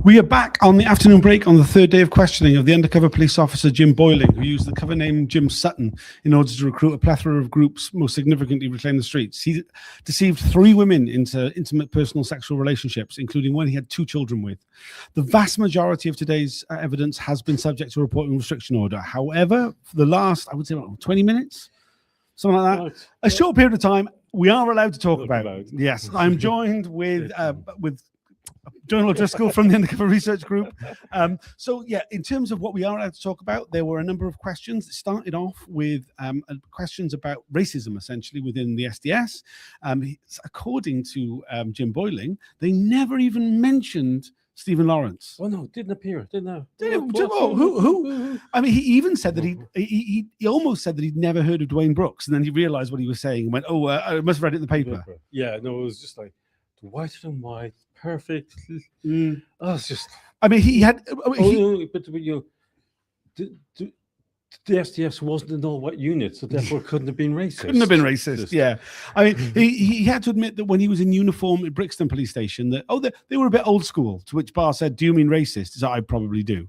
We are back on the afternoon break on the third day of questioning of the undercover police officer Jim Boyling, who used the cover name Jim Sutton in order to recruit a plethora of groups, most significantly Reclaim the Streets. He deceived 3 women into intimate personal sexual relationships, including one he had 2 children with. The vast majority of today's evidence has been subject to a reporting restriction order. However, for the last, I would say, 20 minutes, something like that, a short period of time, we are allowed to talk about it. Yes, I'm joined with John O'Driscoll from the Undercover Research Group. So, yeah, in terms of what we are allowed to talk about, there were a number of questions. It started off with questions about racism, essentially, within the SDS. According to Jim Boyling, they never even mentioned Stephen Lawrence. Oh no, didn't appear, didn't Who? I mean, he even said that he almost said that he'd never heard of Dwayne Brooks, and then he realized what he was saying and went, "Oh, I must have read it in the paper." Yeah, no, it was just like whiter than white, perfect. Oh, it's just. I mean, he had. But you know, the SDS wasn't an all-white unit, so therefore couldn't have been racist. Couldn't have been racist. Yeah, I mean, he had to admit that when he was in uniform at Brixton Police Station, that they were a bit old school. To which Barr said, "Do you mean racist?" He said, "I probably do."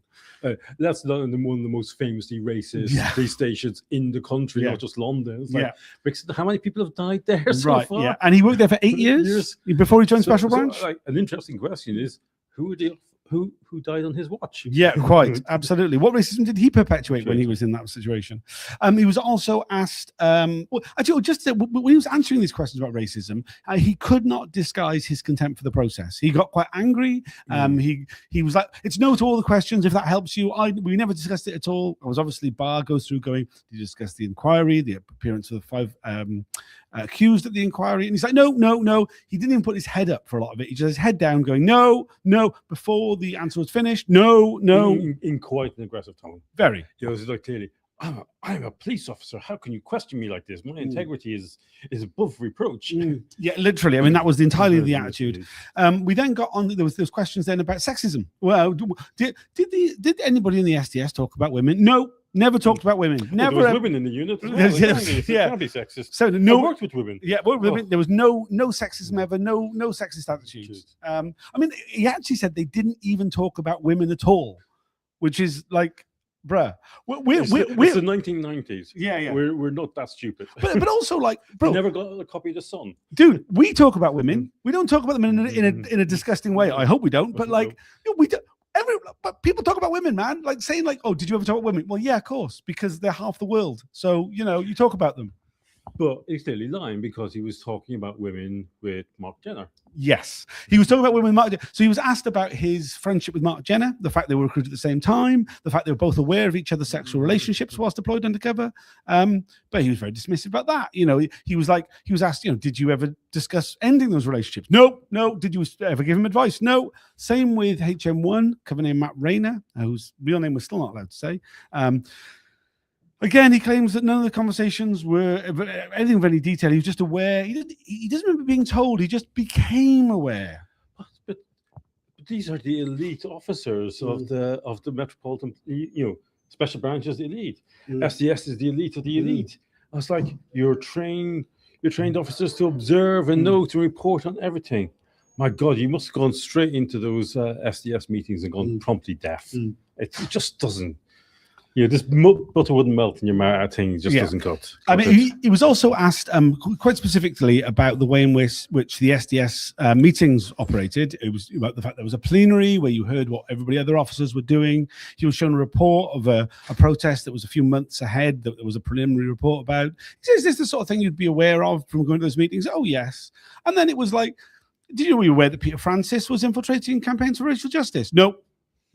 That's one of the most famously racist police stations in the country, not just London. It's like, Brixton, how many people have died there so far? Yeah, and he worked there for 8 years before he joined Special Branch. Like, an interesting question is, who died on his watch? Yeah, quite absolutely. What racism did he perpetuate when he was in that situation? He was also asked. When he was answering these questions about racism, he could not disguise his contempt for the process. He got quite angry. He was like, "It's no to all the questions. If that helps you, we never discussed it at all." I was obviously Barr goes through going. Did you discuss the inquiry, the appearance of the 5 accused at the inquiry? And he's like, no. He didn't even put his head up for a lot of it. He just had his head down going, no, before the answer was finished. No. In quite an aggressive tone. Very. It was like, clearly, I'm a police officer. How can you question me like this? My integrity is above reproach. Yeah, literally. I mean, that was entirely the attitude. We then got on. There was questions then about sexism. Well, did anybody in the SDS talk about women? No. Never talked about women. Never. There was women in the unit as well. It can't be sexist. So I worked with women. Yeah, worked with women. There was no sexism ever. No sexist attitudes. I mean, he actually said they didn't even talk about women at all, which is like, bruh. We're the 1990s. Yeah. We're not that stupid. But also, like, bro, we never got a copy of The Sun. Dude, we talk about women. We don't talk about them in a disgusting way. I hope we don't. But like, we don't. But people talk about women, man. Like saying, like, "Oh, did you ever talk about women?" Well, yeah, of course, because they're half the world. So you talk about them. But he's clearly lying because he was talking about women with Mark Jenner. Yes, he was talking about women with Mark Jenner. So he was asked about his friendship with Mark Jenner, the fact they were recruited at the same time, the fact they were both aware of each other's sexual relationships whilst deployed undercover. But he was very dismissive about that. He was asked, did you ever discuss ending those relationships? No. Did you ever give him advice? No. Same with HM1, cover name Matt Rayner, whose real name we're still not allowed to say. Again, he claims that none of the conversations were anything of any detail. He was just aware. He doesn't remember being told. He just became aware. But these are the elite officers of the Metropolitan, Special Branch is the elite. SDS is the elite of the elite. It's like you're trained officers to observe and know to report on everything. My God, you must have gone straight into those SDS meetings and gone promptly deaf. It just doesn't. This butter wouldn't melt in your mouth thing. Just doesn't cut. I mean, he was also asked quite specifically about the way in which the SDS meetings operated. It was about the fact there was a plenary where you heard what other officers were doing. He was shown a report of a protest that was a few months ahead that there was a preliminary report about. He says, "Is this the sort of thing you'd be aware of from going to those meetings?" "Oh, yes." And then it was like, were you aware that Peter Francis was infiltrating campaigns for racial justice?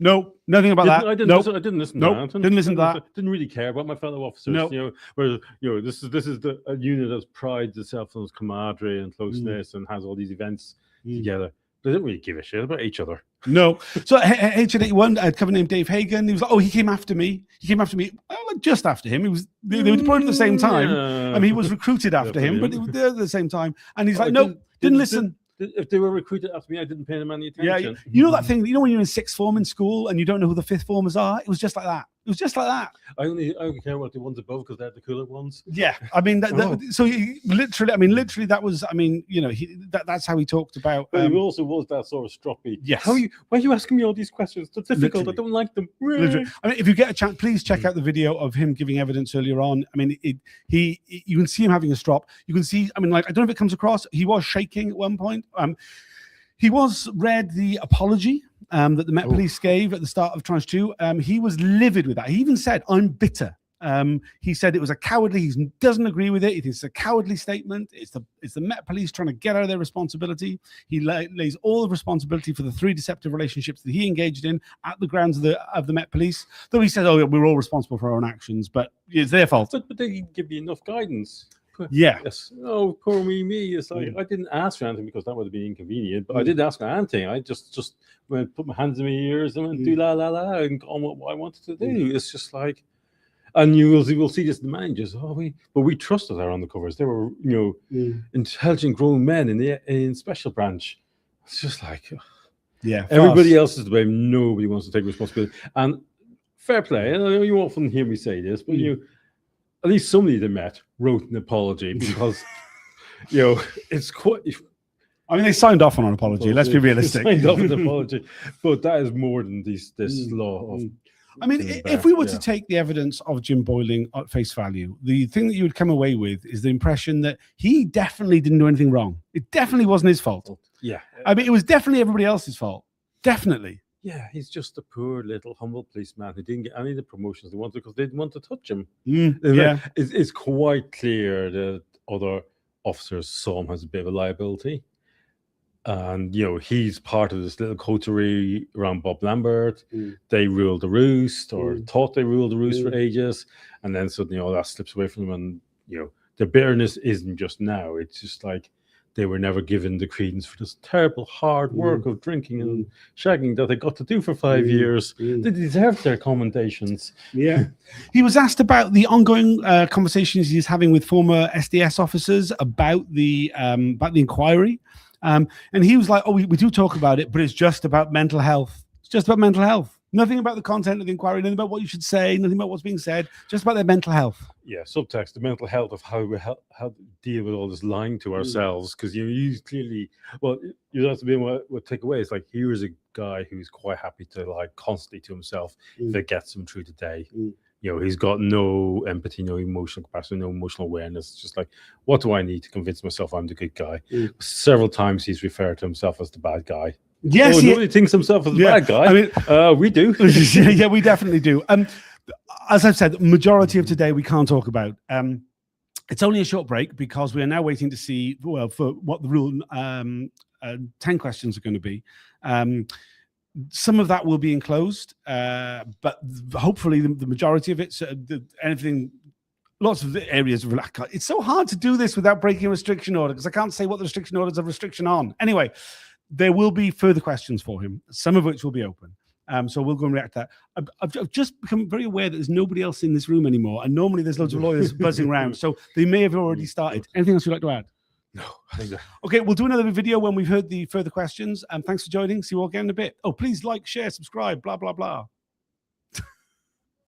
No, nothing about that. I didn't listen to that. Didn't listen to that. Didn't really care about my fellow officers. This is a unit that prides itself on its camaraderie and closeness and has all these events together. They didn't really give a shit about each other. No. So H81, a cover named Dave Hagan. He was like, "Oh, he came after me. Like just after him. They were deployed at the same time. I mean, he was recruited after him, but they were at the same time. And he's like, "No, didn't listen." If they were recruited after me, I didn't pay them any attention. Yeah, you know that thing, when you're in sixth form in school and you don't know who the fifth formers are? It was just like that. was just like that. I only care about the ones above because they're the cooler ones. Yeah, I mean, so literally, that was, I mean, you know, that's how he talked about. But he also was that sort of stroppy. Yes. Why are you asking me all these questions? They're difficult. Literally. I don't like them. Literally. I mean, if you get a chance, please check out the video of him giving evidence earlier on. I mean, you can see him having a strop. You can see, I mean, like, I don't know if it comes across. He was shaking at one point. He was read the apology that the Met Police gave at the start of Tranche 2. He was livid with that. He even said, "I'm bitter." He said it was a cowardly. He doesn't agree with it. He thinks it's a cowardly statement. It's the Met Police trying to get out of their responsibility. He lays all the responsibility for the 3 deceptive relationships that he engaged in at the grounds of the Met Police. Though he says, "Oh, we're all responsible for our own actions," but it's their fault. But they didn't give you enough guidance. Yeah. Yes. Oh, poor me. It's like I didn't ask for anything because that would have been inconvenient. But I didn't ask for anything. I just went, put my hands in my ears and went do la la la and on what I wanted to do. It's just like, and you will see this. The managers, but we trusted our undercovers. They were, intelligent grown men in special branch. It's just like, everybody else is to blame. Nobody wants to take responsibility. And fair play. And you often hear me say this, but at least somebody they met wrote an apology because, it's quite. I mean, they signed off on an apology. Let's be realistic. They signed off on an apology, but that is more than this law of. I mean, if we were to take the evidence of Jim Boyling at face value, the thing that you would come away with is the impression that he definitely didn't do anything wrong. It definitely wasn't his fault. Yeah. I mean, it was definitely everybody else's fault. Definitely. Yeah, he's just a poor little humble policeman who didn't get any of the promotions they wanted because they didn't want to touch him. It's quite clear that other officers saw him as a bit of a liability. And, he's part of this little coterie around Bob Lambert. They ruled the roost or thought they ruled the roost for ages. And then suddenly all that slips away from them. And, the bitterness isn't just now. It's just like they were never given the credence for this terrible hard work of drinking and shagging that they got to do for 5 years. They deserved their commendations. Yeah. He was asked about the ongoing conversations he's having with former SDS officers about the inquiry. And he was like, we do talk about it, but it's just about mental health. It's just about mental health. Nothing about the content of the inquiry, nothing about what you should say, nothing about what's being said, just about their mental health. Yeah, subtext, the mental health of how to deal with all this lying to ourselves. Because you clearly, you have to be what take away. It's like, here's a guy who's quite happy to lie constantly to himself if it gets him through the day. He's got no empathy, no emotional capacity, no emotional awareness. It's just like, what do I need to convince myself I'm the good guy? Several times he's referred to himself as the bad guy. Yes, nobody thinks himself as a bad guy. I mean, we do. Yeah, we definitely do. As I've said, majority of today we can't talk about. It's only a short break because we are now waiting to see for what the rule 10 questions are going to be. Some of that will be enclosed, but hopefully the majority of it, lots of the areas of it's so hard to do this without breaking a restriction order because I can't say what the restriction order is a restriction on. Anyway, there will be further questions for him, some of which will be open. So we'll go and react to that. I've just become very aware that there's nobody else in this room anymore. And normally there's loads of lawyers buzzing around. So they may have already started. Anything else you'd like to add? No, I think that. Okay, we'll do another video when we've heard the further questions. And thanks for joining. See you all again in a bit. Oh, please like, share, subscribe, blah, blah, blah.